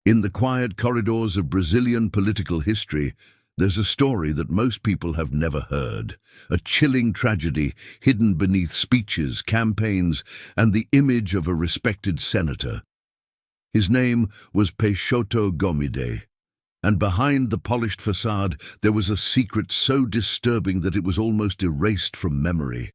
In the quiet corridors of Brazilian political history, there's a story that most people have never heard, a chilling tragedy hidden beneath speeches, campaigns, and the image of a respected senator. His name was Peixoto Gomide, and behind the polished facade there was a secret so disturbing that it was almost erased from memory.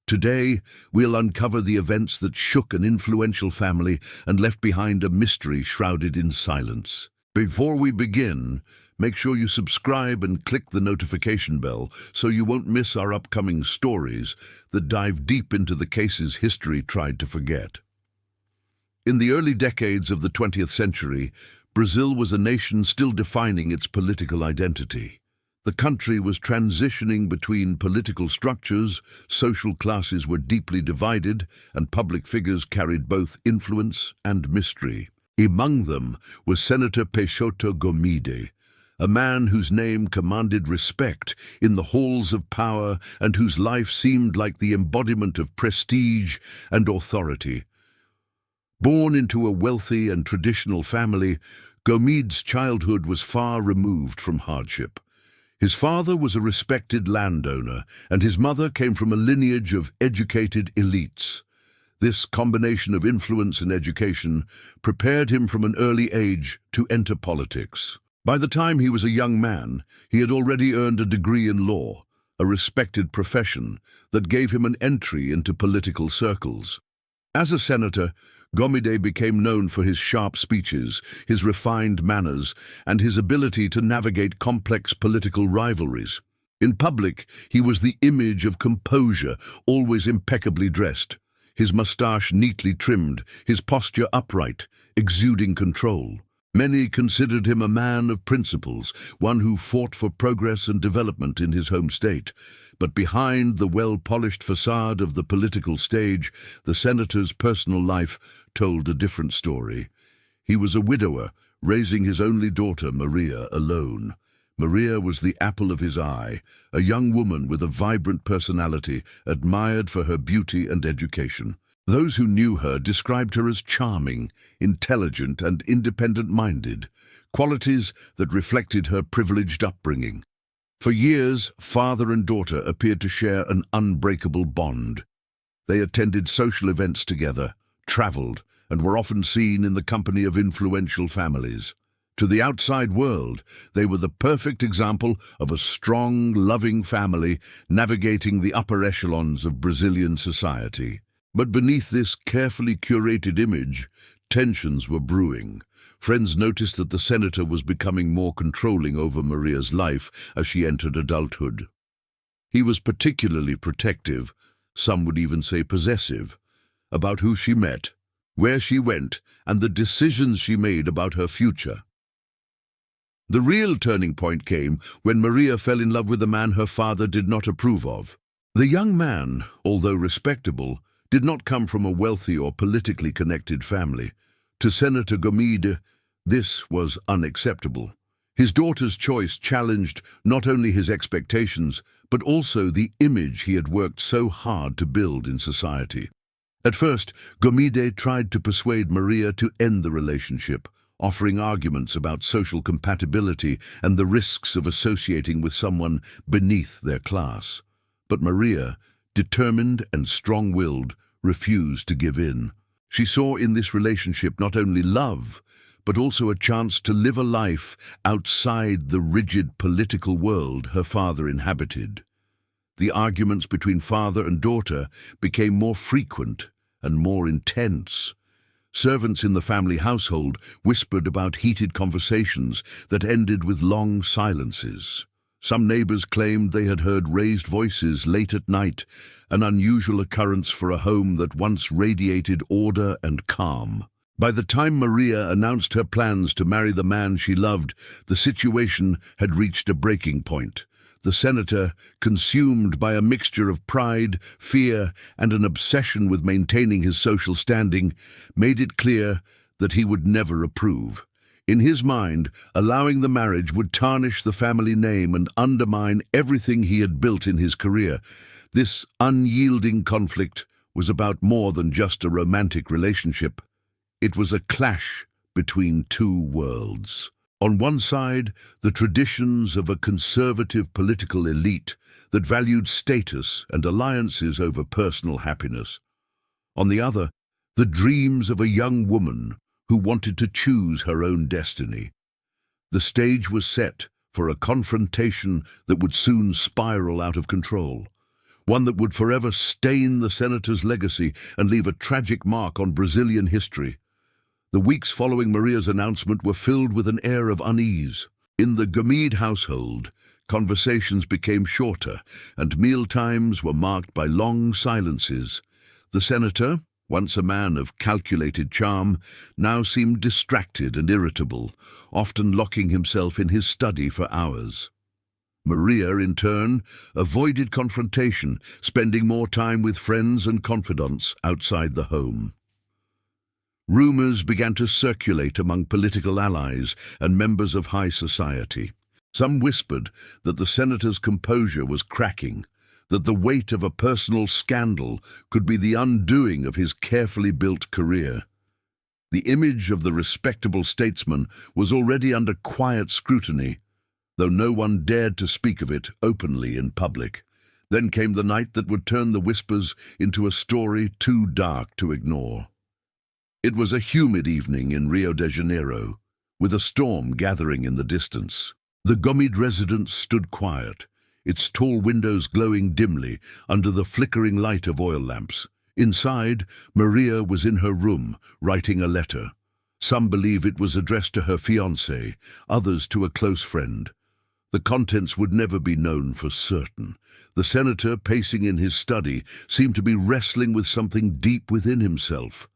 Today, we'll uncover the events that shook an influential family and left behind a mystery shrouded in silence. Before we begin, make sure you subscribe and click the notification bell so you won't miss our upcoming stories that dive deep into the cases history tried to forget. In the early decades of the 20th century, Brazil was a nation still defining its political identity. The country was transitioning between political structures, social classes were deeply divided, and public figures carried both influence and mystery. Among them was Senator Peixoto Gomide, a man whose name commanded respect in the halls of power and whose life seemed like the embodiment of prestige and authority. Born into a wealthy and traditional family, Gomide's childhood was far removed from hardship. His father was a respected landowner, and his mother came from a lineage of educated elites. This combination of influence and education prepared him from an early age to enter politics. By the time he was a young man, he had already earned a degree in law, a respected profession that gave him an entry into political circles. As a senator, Gomide became known for his sharp speeches, his refined manners, and his ability to navigate complex political rivalries. In public, he was the image of composure, always impeccably dressed, his mustache neatly trimmed, his posture upright, exuding control. Many considered him a man of principles, one who fought for progress and development in his home state. But behind the well-polished facade of the political stage, the senator's personal life told a different story. He was a widower, raising his only daughter, Maria, alone. Maria was the apple of his eye, a young woman with a vibrant personality, admired for her beauty and education. Those who knew her described her as charming, intelligent, and independent-minded, qualities that reflected her privileged upbringing. For years, father and daughter appeared to share an unbreakable bond. They attended social events together, traveled, and were often seen in the company of influential families. To the outside world, they were the perfect example of a strong, loving family navigating the upper echelons of Brazilian society. But beneath this carefully curated image, tensions were brewing. Friends noticed that the senator was becoming more controlling over Maria's life as she entered adulthood. He was particularly protective, some would even say possessive, about who she met, where she went, and the decisions she made about her future. The real turning point came when Maria fell in love with a man her father did not approve of. The young man, although respectable, did not come from a wealthy or politically connected family. To Senator Gomide, this was unacceptable. His daughter's choice challenged not only his expectations, but also the image he had worked so hard to build in society. At first, Gomide tried to persuade Maria to end the relationship, offering arguments about social compatibility and the risks of associating with someone beneath their class. But Maria, determined and strong-willed, refused to give in. She saw in this relationship not only love, but also a chance to live a life outside the rigid political world her father inhabited. The arguments between father and daughter became more frequent and more intense. Servants in the family household whispered about heated conversations that ended with long silences. Some neighbors claimed they had heard raised voices late at night, an unusual occurrence for a home that once radiated order and calm. By the time Maria announced her plans to marry the man she loved, the situation had reached a breaking point. The senator, consumed by a mixture of pride, fear, and an obsession with maintaining his social standing, made it clear that he would never approve. In his mind, allowing the marriage would tarnish the family name and undermine everything he had built in his career. This unyielding conflict was about more than just a romantic relationship. It was a clash between two worlds. On one side, the traditions of a conservative political elite that valued status and alliances over personal happiness. On the other, the dreams of a young woman who wanted to choose her own destiny. The stage was set for a confrontation that would soon spiral out of control, one that would forever stain the senator's legacy and leave a tragic mark on Brazilian history. The weeks following Maria's announcement were filled with an air of unease. In the Gomide household, conversations became shorter, and mealtimes were marked by long silences. The senator, once a man of calculated charm, now seemed distracted and irritable, often locking himself in his study for hours. Maria, in turn, avoided confrontation, spending more time with friends and confidants outside the home. Rumors began to circulate among political allies and members of high society. Some whispered that the senator's composure was cracking, that the weight of a personal scandal could be the undoing of his carefully built career. The image of the respectable statesman was already under quiet scrutiny, though no one dared to speak of it openly in public. Then came the night that would turn the whispers into a story too dark to ignore. It was a humid evening in Rio de Janeiro, with a storm gathering in the distance. The Gomide residence stood quiet, its tall windows glowing dimly under the flickering light of oil lamps. Inside, Maria was in her room, writing a letter. Some believe it was addressed to her fiancé, others to a close friend. The contents would never be known for certain. The senator, pacing in his study, seemed to be wrestling with something deep within himself.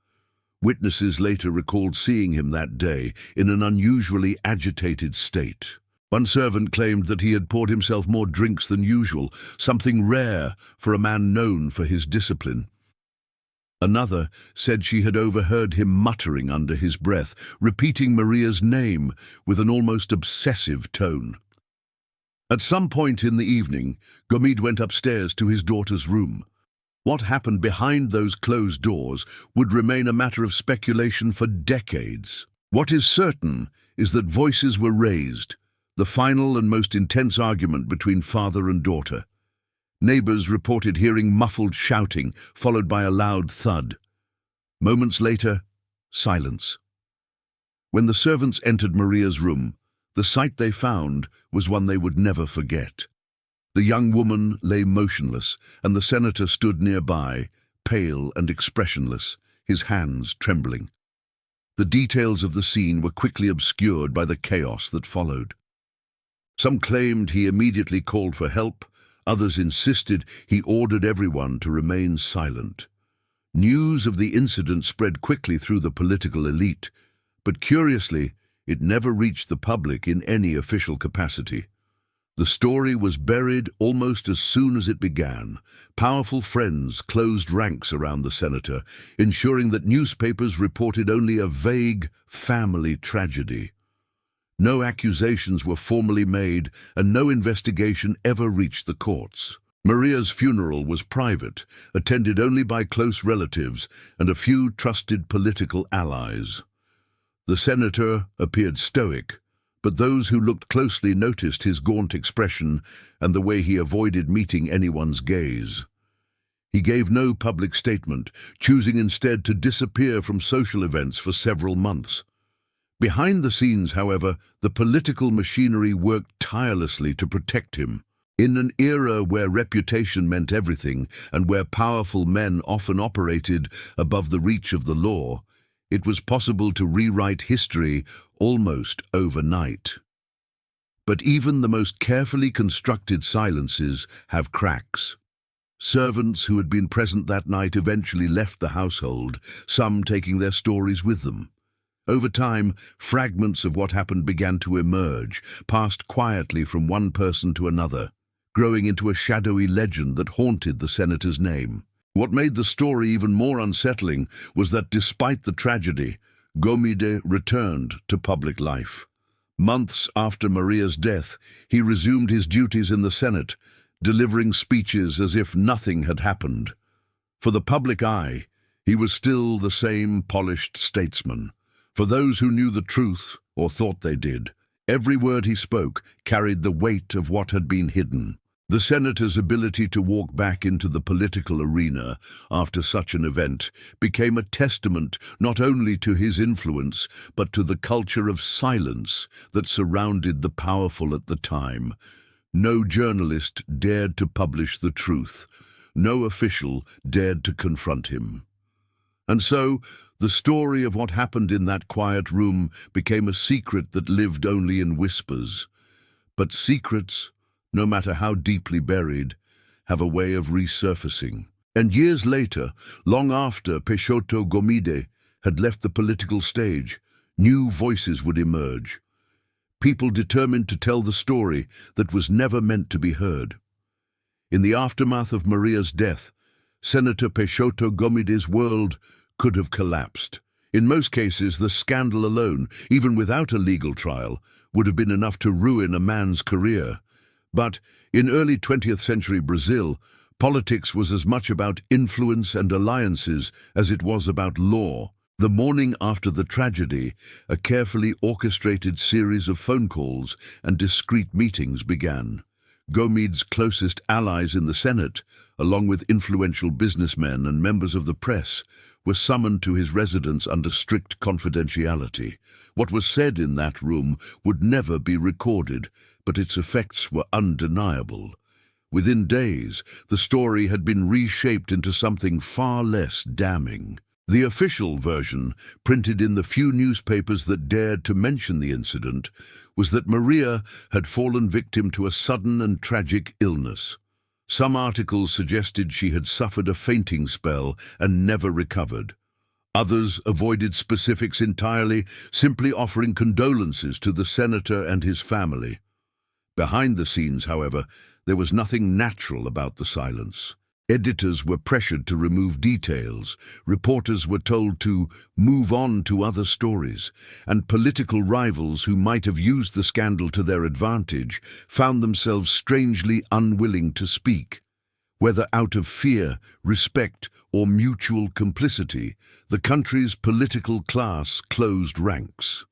Witnesses later recalled seeing him that day in an unusually agitated state. One servant claimed that he had poured himself more drinks than usual, something rare for a man known for his discipline. Another said she had overheard him muttering under his breath, repeating Maria's name with an almost obsessive tone. At some point in the evening, Gomide went upstairs to his daughter's room. What happened behind those closed doors would remain a matter of speculation for decades. What is certain is that voices were raised, the final and most intense argument between father and daughter. Neighbors reported hearing muffled shouting, followed by a loud thud. Moments later, silence. When the servants entered Maria's room, the sight they found was one they would never forget. The young woman lay motionless, and the senator stood nearby, pale and expressionless, his hands trembling. The details of the scene were quickly obscured by the chaos that followed. Some claimed he immediately called for help, others insisted he ordered everyone to remain silent. News of the incident spread quickly through the political elite, but curiously, it never reached the public in any official capacity. The story was buried almost as soon as it began. Powerful friends closed ranks around the senator, ensuring that newspapers reported only a vague family tragedy. No accusations were formally made, and no investigation ever reached the courts. Maria's funeral was private, attended only by close relatives and a few trusted political allies. The senator appeared stoic, but those who looked closely noticed his gaunt expression and the way he avoided meeting anyone's gaze. He gave no public statement, choosing instead to disappear from social events for several months. Behind the scenes, however, the political machinery worked tirelessly to protect him. In an era where reputation meant everything and where powerful men often operated above the reach of the law, it was possible to rewrite history almost overnight. But even the most carefully constructed silences have cracks. Servants who had been present that night eventually left the household, some taking their stories with them. Over time, fragments of what happened began to emerge, passed quietly from one person to another, growing into a shadowy legend that haunted the senator's name. What made the story even more unsettling was that despite the tragedy, Gomide returned to public life. Months after Maria's death, he resumed his duties in the Senate, delivering speeches as if nothing had happened. For the public eye, he was still the same polished statesman, For those who knew the truth, or thought they did, every word he spoke carried the weight of what had been hidden. The senator's ability to walk back into the political arena after such an event became a testament not only to his influence, but to the culture of silence that surrounded the powerful at the time. No journalist dared to publish the truth. No official dared to confront him. And so, the story of what happened in that quiet room became a secret that lived only in whispers. But secrets, no matter how deeply buried, have a way of resurfacing. And years later, long after Peixoto Gomide had left the political stage, new voices would emerge. People determined to tell the story that was never meant to be heard. In the aftermath of Maria's death, Senator Peixoto Gomide's world could have collapsed. In most cases, the scandal alone, even without a legal trial, would have been enough to ruin a man's career. But in early 20th century Brazil, politics was as much about influence and alliances as it was about law. The morning after the tragedy, a carefully orchestrated series of phone calls and discreet meetings began. Gomide's closest allies in the Senate, along with influential businessmen and members of the press, were summoned to his residence under strict confidentiality. What was said in that room would never be recorded, but its effects were undeniable. Within days, the story had been reshaped into something far less damning. The official version, printed in the few newspapers that dared to mention the incident, was that Maria had fallen victim to a sudden and tragic illness. Some articles suggested she had suffered a fainting spell and never recovered. Others avoided specifics entirely, simply offering condolences to the senator and his family. Behind the scenes, however, there was nothing natural about the silence. Editors were pressured to remove details, reporters were told to move on to other stories, and political rivals who might have used the scandal to their advantage found themselves strangely unwilling to speak. Whether out of fear, respect, or mutual complicity, the country's political class closed ranks.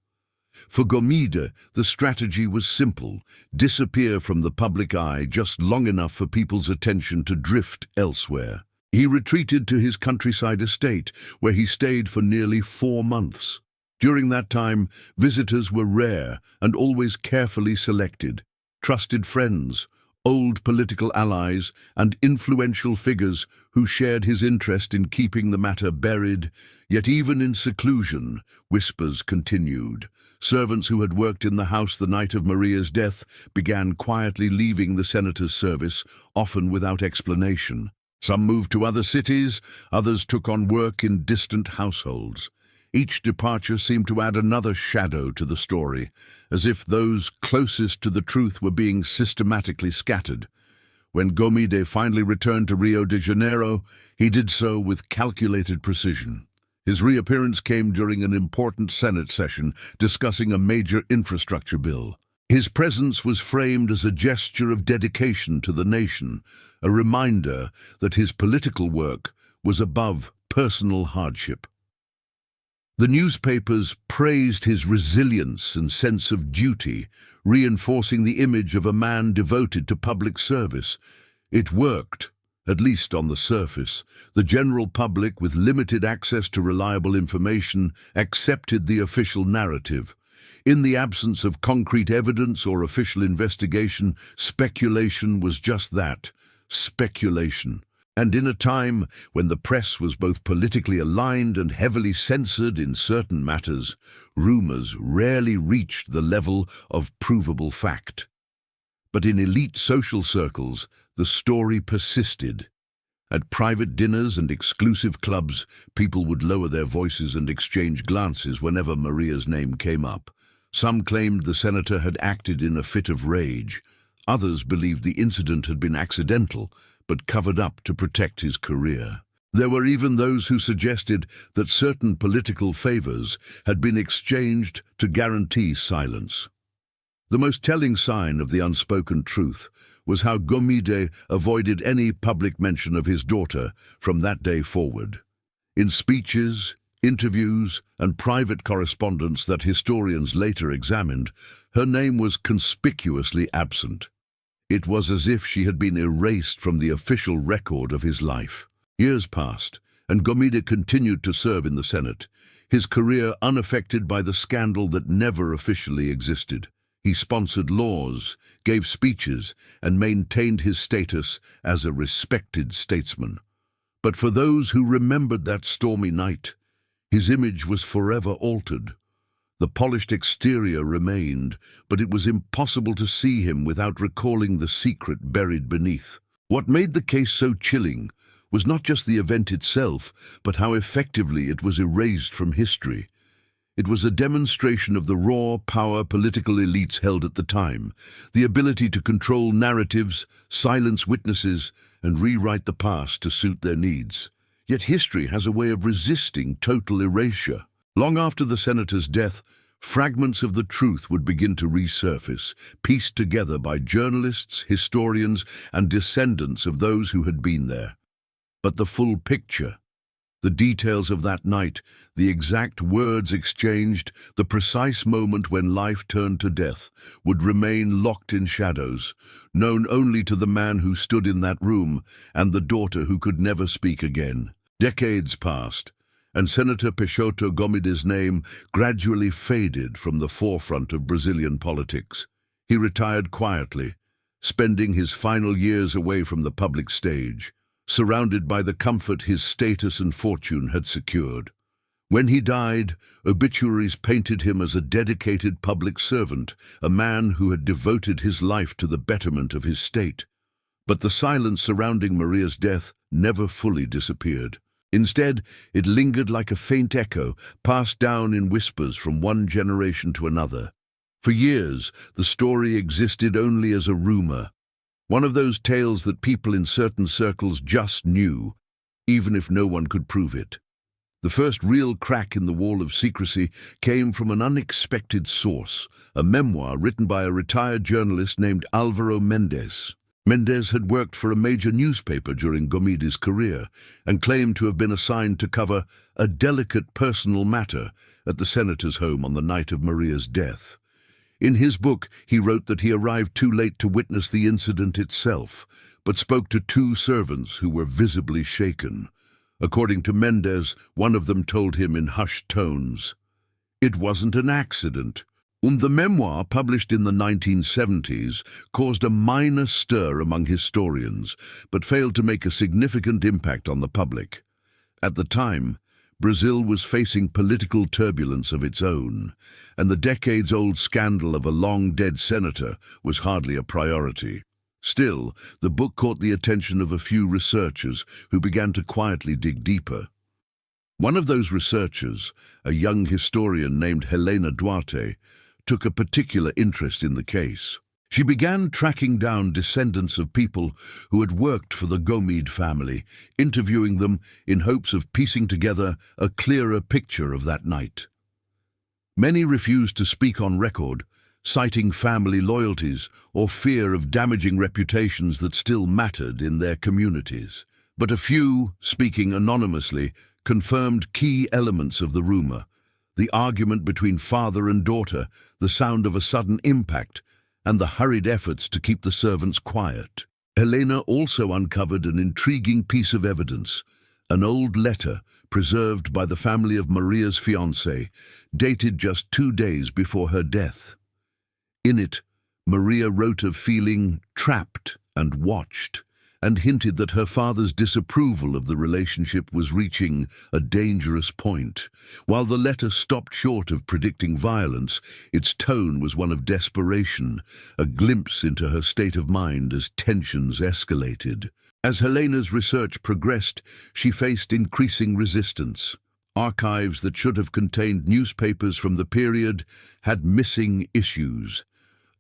For Gomide, the strategy was simple: disappear from the public eye just long enough for people's attention to drift elsewhere. He retreated to his countryside estate, where he stayed for nearly 4 months. During that time, visitors were rare and always carefully selected. Trusted friends, old political allies, and influential figures who shared his interest in keeping the matter buried. Yet even in seclusion, whispers continued. Servants who had worked in the house the night of Maria's death began quietly leaving the senator's service, often without explanation. Some moved to other cities, others took on work in distant households. Each departure seemed to add another shadow to the story, as if those closest to the truth were being systematically scattered. When Gomide finally returned to Rio de Janeiro, he did so with calculated precision. His reappearance came during an important Senate session discussing a major infrastructure bill. His presence was framed as a gesture of dedication to the nation, a reminder that his political work was above personal hardship. The newspapers praised his resilience and sense of duty, reinforcing the image of a man devoted to public service. It worked. At least on the surface. The general public, with limited access to reliable information, accepted the official narrative. In the absence of concrete evidence or official investigation, speculation was just that, speculation. And in a time when the press was both politically aligned and heavily censored in certain matters, rumors rarely reached the level of provable fact. But in elite social circles, the story persisted. At private dinners and exclusive clubs, people would lower their voices and exchange glances whenever Maria's name came up. Some claimed the senator had acted in a fit of rage. Others believed the incident had been accidental, but covered up to protect his career. There were even those who suggested that certain political favors had been exchanged to guarantee silence. The most telling sign of the unspoken truth was how Gomide avoided any public mention of his daughter from that day forward. In speeches, interviews, and private correspondence that historians later examined, her name was conspicuously absent. It was as if she had been erased from the official record of his life. Years passed, and Gomide continued to serve in the Senate, his career unaffected by the scandal that never officially existed. He sponsored laws, gave speeches, and maintained his status as a respected statesman. But for those who remembered that stormy night, his image was forever altered. The polished exterior remained, but it was impossible to see him without recalling the secret buried beneath. What made the case so chilling was not just the event itself, but how effectively it was erased from history. It was a demonstration of the raw power political elites held at the time, the ability to control narratives, silence witnesses, and rewrite the past to suit their needs. Yet history has a way of resisting total erasure. Long after the senator's death, fragments of the truth would begin to resurface, pieced together by journalists, historians, and descendants of those who had been there. But the full picture, the details of that night, the exact words exchanged, the precise moment when life turned to death, would remain locked in shadows, known only to the man who stood in that room and the daughter who could never speak again. Decades passed, and Senator Peixoto Gomide's name gradually faded from the forefront of Brazilian politics. He retired quietly, spending his final years away from the public stage, surrounded by the comfort his status and fortune had secured. When he died, obituaries painted him as a dedicated public servant, a man who had devoted his life to the betterment of his state. But the silence surrounding Maria's death never fully disappeared. Instead, it lingered like a faint echo, passed down in whispers from one generation to another. For years, the story existed only as a rumor, one of those tales that people in certain circles just knew, even if no one could prove it. The first real crack in the wall of secrecy came from an unexpected source, a memoir written by a retired journalist named Álvaro Mendes. Mendes had worked for a major newspaper during Gomide's career and claimed to have been assigned to cover a delicate personal matter at the senator's home on the night of Maria's death. In his book, he wrote that he arrived too late to witness the incident itself, but spoke to two servants who were visibly shaken. According to Mendes, one of them told him in hushed tones, "It wasn't an accident." The memoir, published in the 1970s, caused a minor stir among historians, but failed to make a significant impact on the public. At the time, Brazil was facing political turbulence of its own, and the decades-old scandal of a long-dead senator was hardly a priority. Still, the book caught the attention of a few researchers who began to quietly dig deeper. One of those researchers, a young historian named Helena Duarte, took a particular interest in the case. She began tracking down descendants of people who had worked for the Gomide family, interviewing them in hopes of piecing together a clearer picture of that night. Many refused to speak on record, citing family loyalties or fear of damaging reputations that still mattered in their communities. But a few, speaking anonymously, confirmed key elements of the rumor: the argument between father and daughter, the sound of a sudden impact, and the hurried efforts to keep the servants quiet. Helena also uncovered an intriguing piece of evidence, an old letter preserved by the family of Maria's fiancé, dated just 2 days before her death. In it, Maria wrote of feeling trapped and watched, and hinted that her father's disapproval of the relationship was reaching a dangerous point. While the letter stopped short of predicting violence, its tone was one of desperation, a glimpse into her state of mind as tensions escalated. As Helena's research progressed, she faced increasing resistance. Archives that should have contained newspapers from the period had missing issues.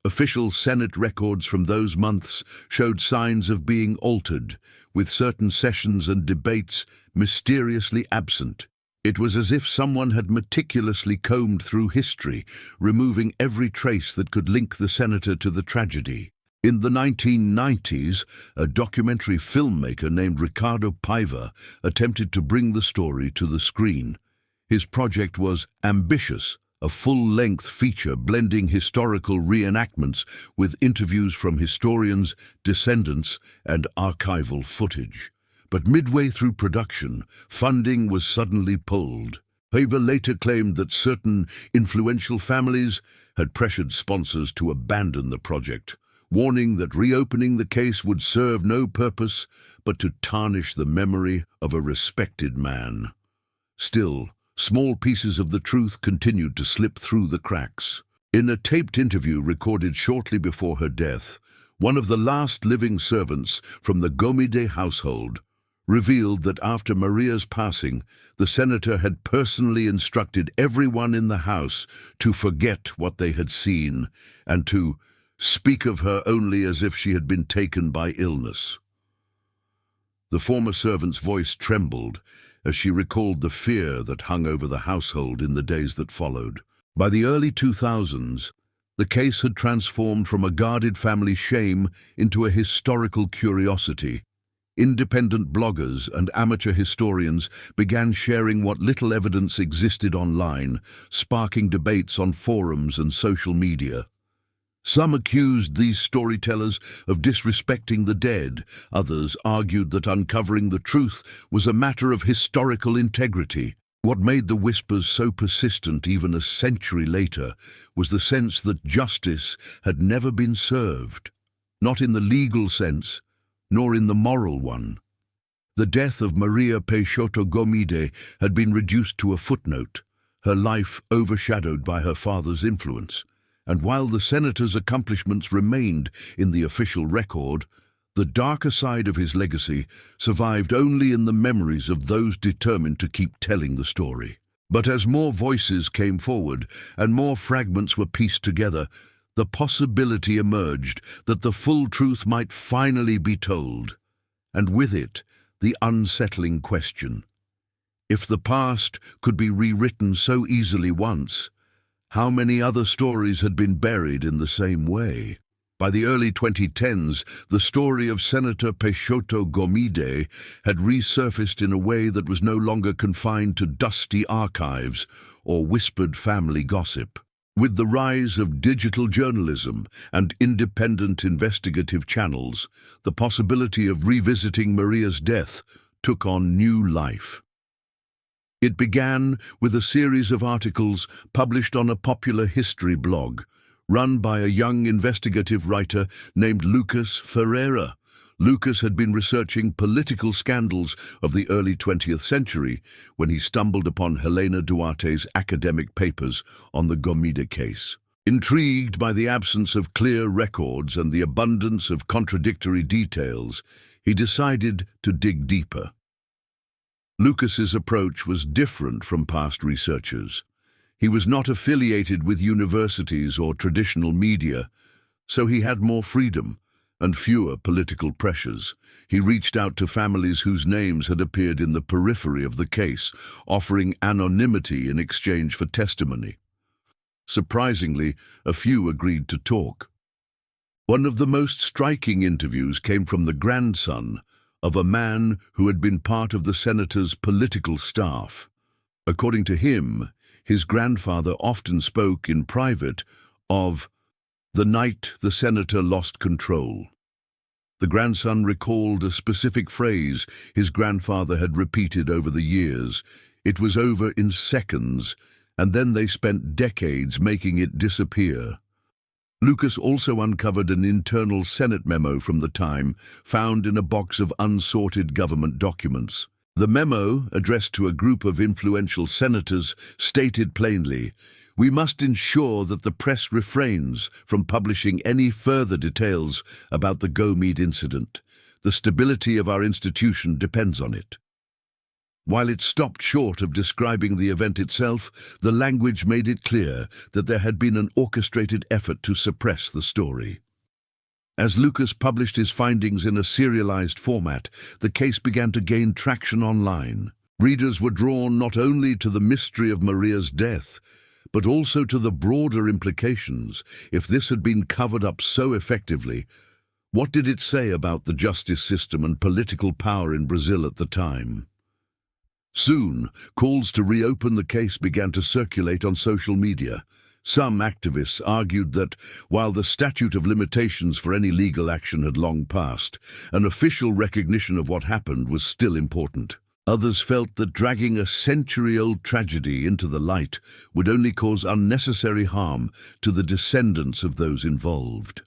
Official Senate records from those months showed signs of being altered, with certain sessions and debates mysteriously absent. It was as if someone had meticulously combed through history, removing every trace that could link the senator to the tragedy. In the 1990s, a documentary filmmaker named Ricardo Paiva attempted to bring the story to the screen. His project was ambitious, a full-length feature blending historical reenactments with interviews from historians, descendants, and archival footage. But midway through production, funding was suddenly pulled. Haver later claimed that certain influential families had pressured sponsors to abandon the project, warning that reopening the case would serve no purpose but to tarnish the memory of a respected man. Still, small pieces of the truth continued to slip through the cracks. In a taped interview recorded shortly before her death, one of the last living servants from the Gomide household revealed that after Maria's passing, the senator had personally instructed everyone in the house to forget what they had seen and to speak of her only as if she had been taken by illness. The former servant's voice trembled as she recalled the fear that hung over the household in the days that followed. By the early 2000s, the case had transformed from a guarded family shame into a historical curiosity. Independent bloggers and amateur historians began sharing what little evidence existed online, sparking debates on forums and social media. Some accused these storytellers of disrespecting the dead. Others argued that uncovering the truth was a matter of historical integrity. What made the whispers so persistent even a century later was the sense that justice had never been served, not in the legal sense, nor in the moral one. The death of Maria Peixoto Gomide had been reduced to a footnote, her life overshadowed by her father's influence. And while the senator's accomplishments remained in the official record, the darker side of his legacy survived only in the memories of those determined to keep telling the story. But as more voices came forward and more fragments were pieced together, the possibility emerged that the full truth might finally be told, and with it, the unsettling question. If the past could be rewritten so easily once, how many other stories had been buried in the same way? By the early 2010s, the story of Senator Peixoto Gomide had resurfaced in a way that was no longer confined to dusty archives or whispered family gossip. With the rise of digital journalism and independent investigative channels, the possibility of revisiting Maria's death took on new life. It began with a series of articles published on a popular history blog, run by a young investigative writer named Lucas Ferreira. Lucas had been researching political scandals of the early 20th century when he stumbled upon Helena Duarte's academic papers on the Gomide case. Intrigued by the absence of clear records and the abundance of contradictory details, he decided to dig deeper. Lucas's approach was different from past researchers. He was not affiliated with universities or traditional media, so he had more freedom and fewer political pressures. He reached out to families whose names had appeared in the periphery of the case, offering anonymity in exchange for testimony. Surprisingly, a few agreed to talk. One of the most striking interviews came from the grandson of a man who had been part of the senator's political staff. According to him, his grandfather often spoke in private of the night the senator lost control. The grandson recalled a specific phrase his grandfather had repeated over the years. It was over in seconds, and then they spent decades making it disappear. Lucas also uncovered an internal Senate memo from the time, found in a box of unsorted government documents. The memo, addressed to a group of influential senators, stated plainly, "We must ensure that the press refrains from publishing any further details about the Gomide incident. The stability of our institution depends on it." While it stopped short of describing the event itself, the language made it clear that there had been an orchestrated effort to suppress the story. As Lucas published his findings in a serialized format, the case began to gain traction online. Readers were drawn not only to the mystery of Maria's death, but also to the broader implications. If this had been covered up so effectively, what did it say about the justice system and political power in Brazil at the time? Soon, calls to reopen the case began to circulate on social media. Some activists argued that, while the statute of limitations for any legal action had long passed, an official recognition of what happened was still important. Others felt that dragging a century-old tragedy into the light would only cause unnecessary harm to the descendants of those involved.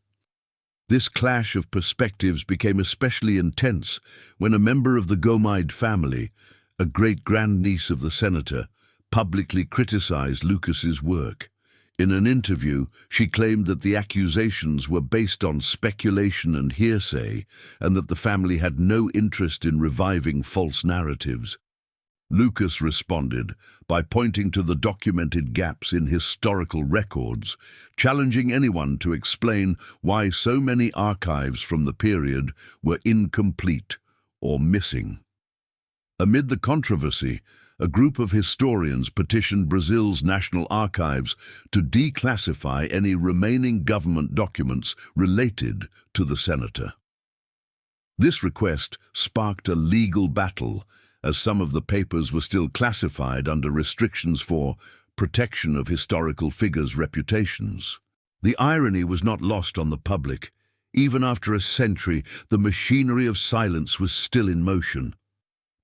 This clash of perspectives became especially intense when a member of the Gomide family, a great-grandniece of the senator, publicly criticized Lucas's work. In an interview, she claimed that the accusations were based on speculation and hearsay, and that the family had no interest in reviving false narratives. Lucas responded by pointing to the documented gaps in historical records, challenging anyone to explain why so many archives from the period were incomplete or missing. Amid the controversy, a group of historians petitioned Brazil's National Archives to declassify any remaining government documents related to the senator. This request sparked a legal battle, as some of the papers were still classified under restrictions for protection of historical figures' reputations. The irony was not lost on the public. Even after a century, the machinery of silence was still in motion.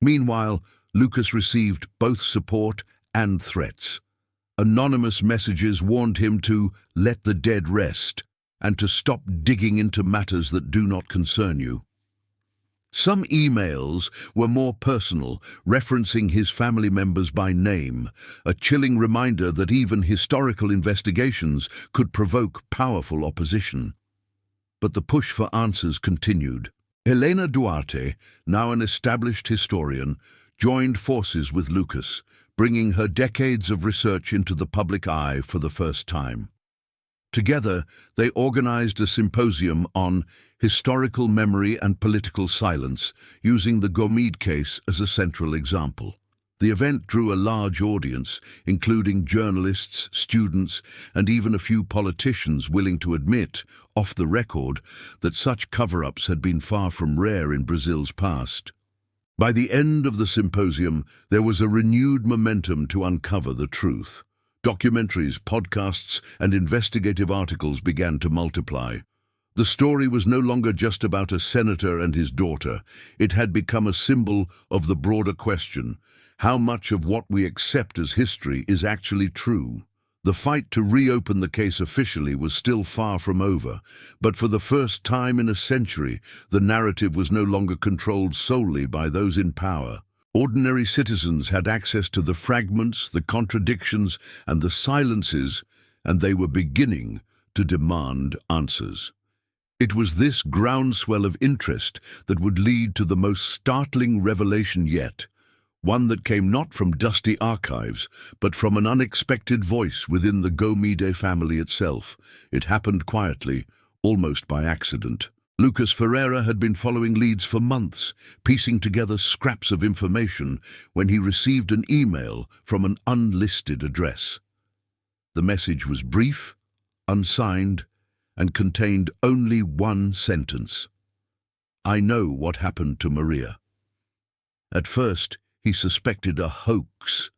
Meanwhile, Lucas received both support and threats. Anonymous messages warned him to let the dead rest and to stop digging into matters that do not concern you. Some emails were more personal, referencing his family members by name, a chilling reminder that even historical investigations could provoke powerful opposition. But the push for answers continued. Helena Duarte, now an established historian, joined forces with Lucas, bringing her decades of research into the public eye for the first time. Together, they organized a symposium on historical memory and political silence, using the Gomide case as a central example. The event drew a large audience, including journalists, students, and even a few politicians willing to admit, off the record, that such cover-ups had been far from rare in Brazil's past. By the end of the symposium, there was a renewed momentum to uncover the truth. Documentaries, podcasts, and investigative articles began to multiply. The story was no longer just about a senator and his daughter. It had become a symbol of the broader question: how much of what we accept as history is actually true? The fight to reopen the case officially was still far from over, but for the first time in a century, the narrative was no longer controlled solely by those in power. Ordinary citizens had access to the fragments, the contradictions, and the silences, and they were beginning to demand answers. It was this groundswell of interest that would lead to the most startling revelation yet, one that came not from dusty archives, but from an unexpected voice within the Gomide family itself. It happened quietly, almost by accident. Lucas Ferreira had been following leads for months, piecing together scraps of information, when he received an email from an unlisted address. The message was brief, unsigned, and contained only one sentence: "I know what happened to Maria." At first, he suspected a hoax.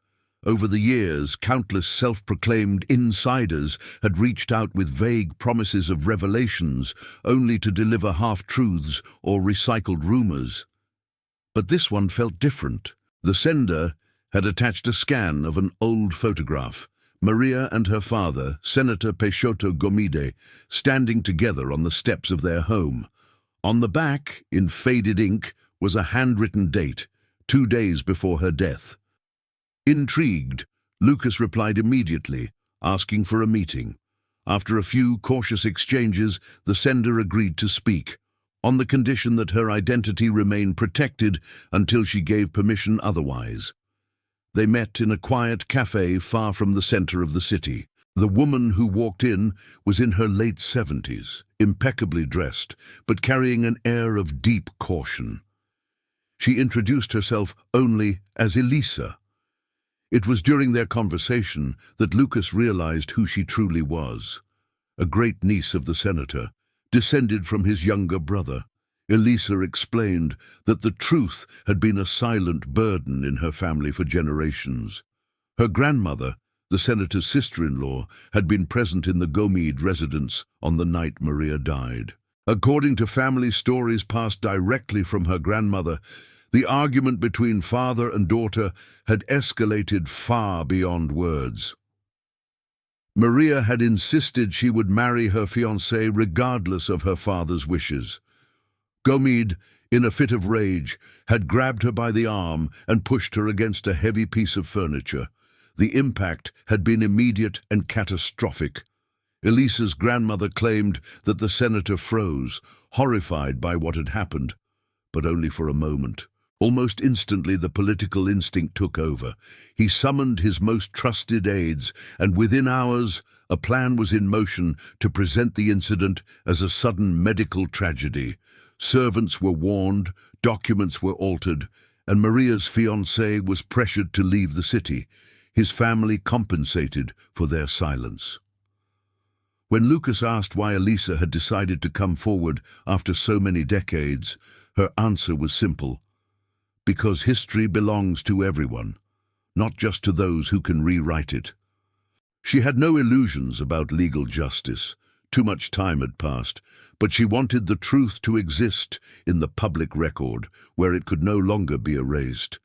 Over the years, countless self-proclaimed insiders had reached out with vague promises of revelations, only to deliver half-truths or recycled rumors. But this one felt different. The sender had attached a scan of an old photograph: Maria and her father, Senator Peixoto Gomide, standing together on the steps of their home. On the back, in faded ink, was a handwritten date: 2 days before her death. Intrigued, Lucas replied immediately, asking for a meeting. After a few cautious exchanges, the sender agreed to speak, on the condition that her identity remain protected until she gave permission otherwise. They met in a quiet cafe far from the center of the city. The woman who walked in was in her late 70s, impeccably dressed, but carrying an air of deep caution. She introduced herself only as Elisa. It was during their conversation that Lucas realized who she truly was. A great niece of the senator, descended from his younger brother. Elisa explained that the truth had been a silent burden in her family for generations. Her grandmother, the senator's sister-in-law, had been present in the Gomide residence on the night Maria died. According to family stories passed directly from her grandmother, the argument between father and daughter had escalated far beyond words. Maria had insisted she would marry her fiancé regardless of her father's wishes. Gomide, in a fit of rage, had grabbed her by the arm and pushed her against a heavy piece of furniture. The impact had been immediate and catastrophic. Elisa's grandmother claimed that the senator froze, horrified by what had happened, but only for a moment. Almost instantly, the political instinct took over. He summoned his most trusted aides, and within hours, a plan was in motion to present the incident as a sudden medical tragedy. Servants were warned, documents were altered, and Maria's fiancé was pressured to leave the city. His family compensated for their silence. When Lucas asked why Elisa had decided to come forward after so many decades, her answer was simple: because history belongs to everyone, not just to those who can rewrite it. She had no illusions about legal justice. Too much time had passed, but she wanted the truth to exist in the public record, where it could no longer be erased.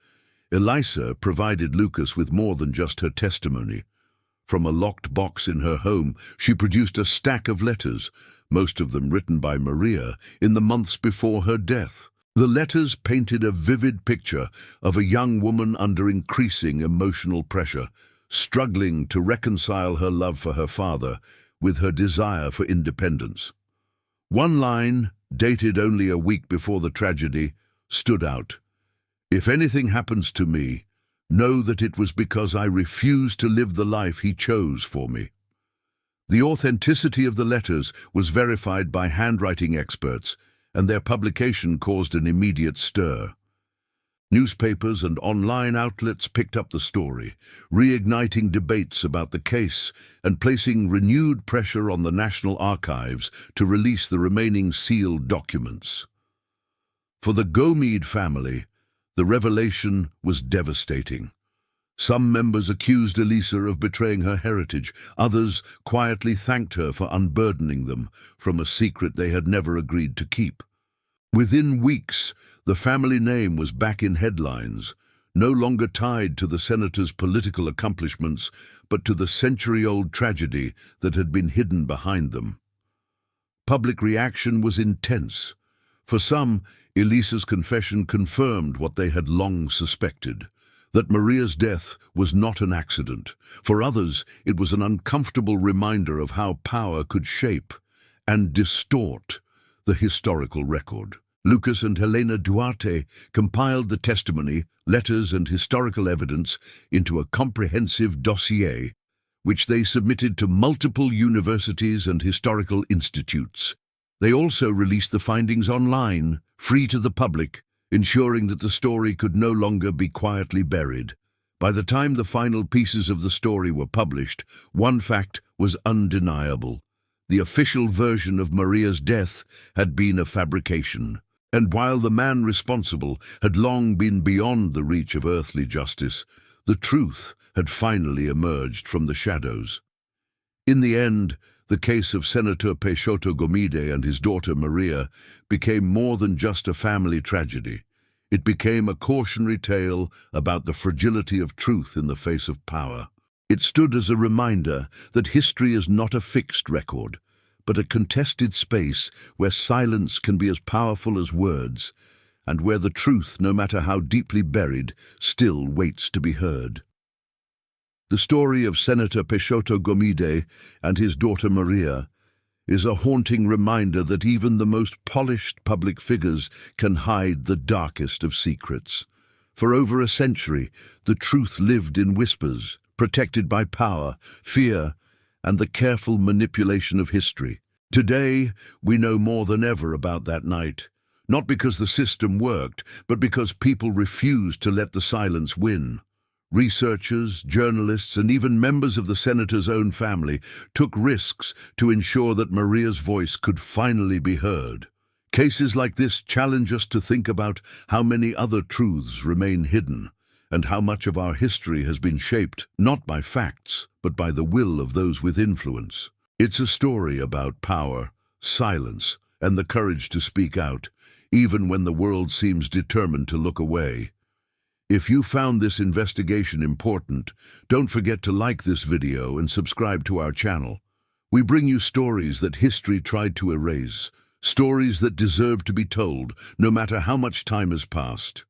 Elisa provided Lucas with more than just her testimony. From a locked box in her home, she produced a stack of letters, most of them written by Maria in the months before her death. The letters painted a vivid picture of a young woman under increasing emotional pressure, struggling to reconcile her love for her father with her desire for independence. One line, dated only a week before the tragedy, stood out. "If anything happens to me, know that it was because I refused to live the life he chose for me." The authenticity of the letters was verified by handwriting experts, and their publication caused an immediate stir. Newspapers and online outlets picked up the story, reigniting debates about the case and placing renewed pressure on the National Archives to release the remaining sealed documents. For the Gomide family, the revelation was devastating. Some members accused Elisa of betraying her heritage. Others quietly thanked her for unburdening them from a secret they had never agreed to keep. Within weeks, the family name was back in headlines, no longer tied to the senator's political accomplishments, but to the century-old tragedy that had been hidden behind them. Public reaction was intense. For some, Elisa's confession confirmed what they had long suspected, that Maria's death was not an accident. For others, it was an uncomfortable reminder of how power could shape and distort the historical record. Lucas and Helena Duarte compiled the testimony, letters, and historical evidence into a comprehensive dossier, which they submitted to multiple universities and historical institutes. They also released the findings online, free to the public, ensuring that the story could no longer be quietly buried. By the time the final pieces of the story were published, one fact was undeniable. The official version of Maria's death had been a fabrication. And while the man responsible had long been beyond the reach of earthly justice, the truth had finally emerged from the shadows. In the end, the case of Senator Peixoto Gomide and his daughter Maria became more than just a family tragedy. It became a cautionary tale about the fragility of truth in the face of power. It stood as a reminder that history is not a fixed record, but a contested space where silence can be as powerful as words, and where the truth, no matter how deeply buried, still waits to be heard. The story of Senator Peixoto Gomide and his daughter Maria is a haunting reminder that even the most polished public figures can hide the darkest of secrets. For over a century, the truth lived in whispers, protected by power, fear, and the careful manipulation of history. Today, we know more than ever about that night, not because the system worked, but because people refused to let the silence win. Researchers, journalists, and even members of the senator's own family took risks to ensure that Maria's voice could finally be heard. Cases like this challenge us to think about how many other truths remain hidden, and how much of our history has been shaped not by facts, but by the will of those with influence. It's a story about power, silence, and the courage to speak out, even when the world seems determined to look away. If you found this investigation important, don't forget to like this video and subscribe to our channel. We bring you stories that history tried to erase, stories that deserve to be told, no matter how much time has passed.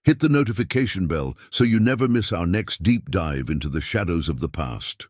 Hit the notification bell so you never miss our next deep dive into the shadows of the past.